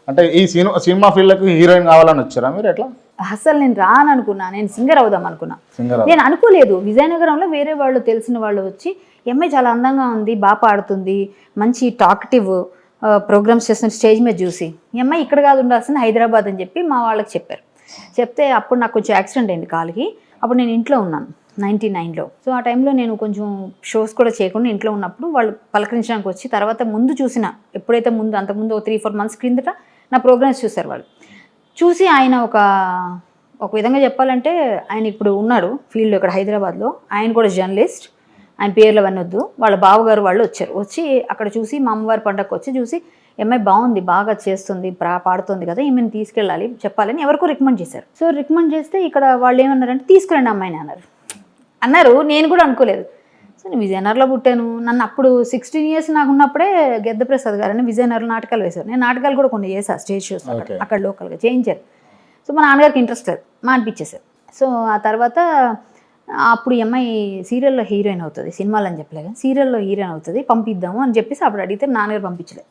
అంటే ఈ సినిమా ఫీల్డ్కి హీరోయిన్ కావాలని వచ్చారా మీరు ఎట్లా? అసలు నేను రాను అనుకున్నా, నేను సింగర్ అవుదాం అనుకున్నా. సింగర్ నేను అనుకోలేదు. విజయనగరంలో వేరే వాళ్ళు తెలిసిన వాళ్ళు వచ్చి ఈ అమ్మాయి చాలా అందంగా ఉంది, బాగా పాడుతుంది, మంచి టాక్టివ్ ప్రోగ్రామ్స్ చేస్తున్న స్టేజ్ మీద చూసి ఈ అమ్మాయి ఇక్కడ కాదు ఉండాల్సింది హైదరాబాద్ అని చెప్పి మా వాళ్ళకి చెప్పారు. చెప్తే అప్పుడు నాకు కొంచెం యాక్సిడెంట్ అయింది కాలికి. అప్పుడు నేను ఇంట్లో ఉన్నాను 99లో. సో ఆ టైంలో నేను కొంచెం షోస్ కూడా చేయకుండా ఇంట్లో ఉన్నప్పుడు వాళ్ళు పలకరించడానికి వచ్చి తర్వాత ముందు చూసిన ఎప్పుడైతే అంతకుముందు 3-4 మంత్స్ క్రిందట నా ప్రోగ్రామ్స్ చూశారు వాళ్ళు. చూసి ఆయన ఒక విధంగా చెప్పాలంటే ఆయన ఇప్పుడు ఉన్నాడు ఫీల్డ్లో ఇక్కడ హైదరాబాద్లో. ఆయన కూడా జర్నలిస్ట్. ఆయన పేర్లు అవన్నీ వద్దు. వాళ్ళ బావగారు వాళ్ళు వచ్చారు. వచ్చి అక్కడ చూసి మా అమ్మవారి పండగకు వచ్చి చూసి అమ్మాయి బాగుంది, బాగా చేస్తుంది, పాడుతుంది కదా, ఈమెను తీసుకెళ్ళాలి చెప్పాలని ఎవరికో రికమెండ్ చేశారు. సో రికమెండ్ చేస్తే ఇక్కడ వాళ్ళు ఏమన్నారంటే తీసుకురండి అమ్మాయిని అన్నారు. నేను కూడా అనుకోలేదు. సో నేను విజయనగరంలో పుట్టాను. నన్ను అప్పుడు 16 years నాకు ఉన్నప్పుడే గెద్దప్రసాద్ గారని విజయనగరంలో నాటకాలు వేశారు. నేను నాటకాలు కూడా కొన్ని చేశాను, స్టేజ్ షోస్ అక్కడ లోకల్గా చేయించారు. సో మా నాన్నగారికి ఇంట్రెస్ట్ లేదు, అనిపించేశారు. సో ఆ తర్వాత అప్పుడు ఈ అమ్మాయి సీరియల్లో హీరోయిన్ అవుతుంది, సినిమాలు అని చెప్పలేదు కానీ సీరియల్లో హీరోయిన్ అవుతుంది, పంపిద్దాము అని చెప్పేసి అప్పుడు అడిగితే నాన్నగారు పంపించలేదు.